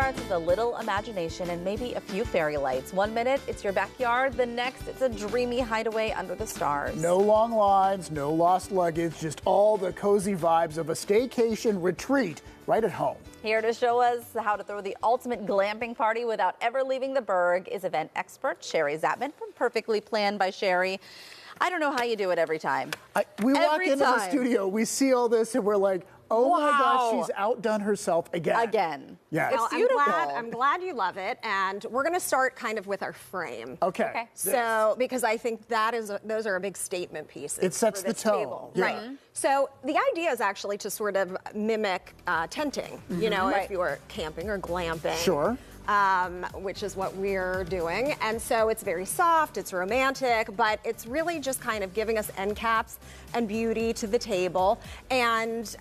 starts with a little imagination and maybe a few fairy lights. 1 minute, it's your backyard. The next, it's a dreamy hideaway under the stars. No long lines, no lost luggage, just all the cozy vibes of a staycation retreat right at home. Here to show us how to throw the ultimate glamping party without ever leaving the Burgh is event expert Shari Zatman from Perfectly Planned by Shari. I don't know how you do it every time. We walk into the studio, we see all this, and we're like, oh my gosh, she's outdone herself again. Yeah, well, it's beautiful. I'm glad you love it, and we're going to start kind of with our frame. Okay. So, because I think those are a big statement pieces. It sets for the this tone. Table. Yeah. Right. So the idea is actually to sort of mimic tenting. You know, if you were camping or glamping. Sure. Which is what we're doing. And so it's very soft, it's romantic, but it's really just kind of giving us end caps and beauty to the table. And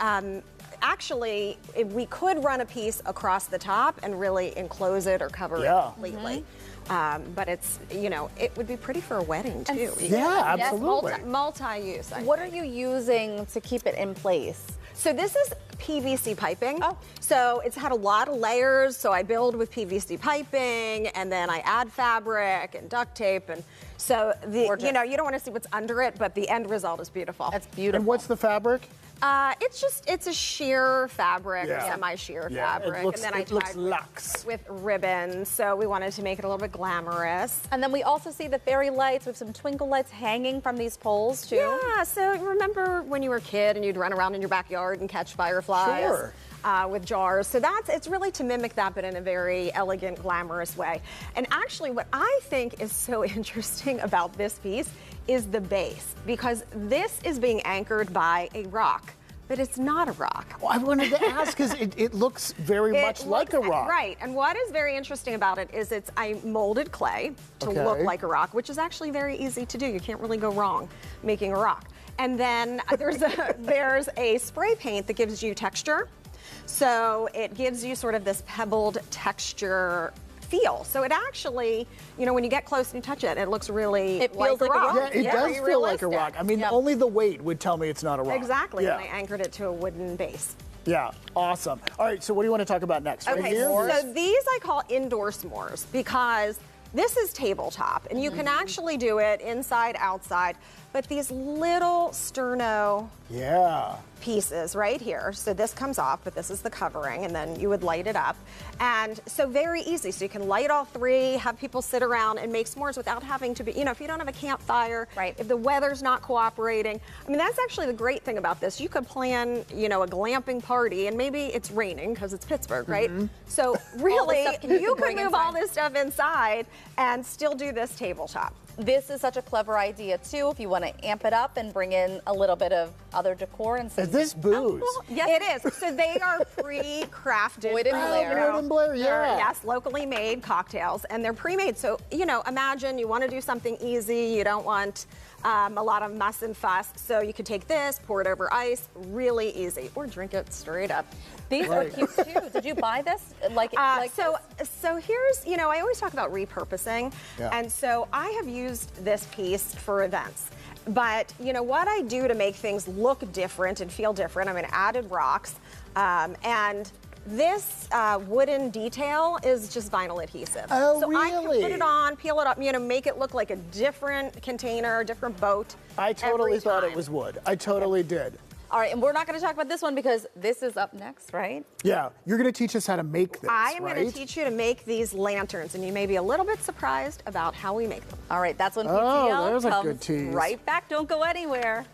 actually, if we could run a piece across the top and really enclose it or cover it completely. But it's, you know, it would be pretty for a wedding too. Yeah, absolutely. Multi-use. What are you using to keep it in place? So this is PVC piping. So it's had a lot of layers. So I build with PVC piping, and then I add fabric and duct tape, and so you know, you don't want to see what's under it, but the end result is beautiful. That's beautiful. And what's the fabric? It's a sheer fabric, semi-sheer fabric, and then I looks tied luxe with ribbons. So we wanted to make it a little bit glamorous. And then we also see the fairy lights with some twinkle lights hanging from these poles too. Yeah. So remember when you were a kid and you'd run around in your backyard and catch fireflies? Sure. With jars. So it's really to mimic that, but in a very elegant, glamorous way. And actually what I think is so interesting about this piece is the base, because this is being anchored by a rock. But it's not a rock. Well, I wanted to ask because it looks very much like a rock. Right, and what is very interesting about it is I molded clay to look like a rock, which is actually very easy to do. You can't really go wrong making a rock. And then there's a spray paint that gives you texture. So it gives you sort of this pebbled texture feel. So it actually, you know, when you get close and you touch it, it looks really It feels like a rock. Yeah, it does feel like a rock. I mean, only the weight would tell me it's not a rock. Exactly, and I anchored it to a wooden base. Yeah, awesome. All right, so what do you want to talk about next? Okay, right here? so these I call indoor s'mores because this is tabletop, and you can actually do it inside, outside, but these little sterno pieces right here. So this comes off, but this is the covering, and then you would light it up. And so very easy. So you can light all three, have people sit around and make s'mores without having to be, you know, if you don't have a campfire, if the weather's not cooperating. I mean, that's actually the great thing about this. You could plan, you know, a glamping party, and maybe it's raining because it's Pittsburgh, right? So really, you could move all this stuff inside and still do this tabletop. This is such a clever idea too if you want to amp it up and bring in a little bit of other decor and some. Is this booze? Yes, it is. So they are pre-crafted. Boyd and Blair. Boyd and Blair, Yes, locally made cocktails, and they're pre-made. So, you know, imagine you want to do something easy. You don't want a lot of muss and fuss. So you could take this, pour it over ice, really easy, or drink it straight up. These are cute too. Did you buy this? So here's, you know, I always talk about repurposing, and so I have used this piece for events. But, you know, what I do to make things look different and feel different, I mean, I added rocks, and this wooden detail is just vinyl adhesive. Oh, so really? I can put it on, peel it up, you know, make it look like a different container, a different boat. I totally thought it was wood. I totally did. All right, and we're not going to talk about this one because this is up next, right? Yeah, you're going to teach us how to make this, I am going to teach you to make these lanterns, and you may be a little bit surprised about how we make them. All right, that's when PTL there's a good comes tease. right back. Don't go anywhere.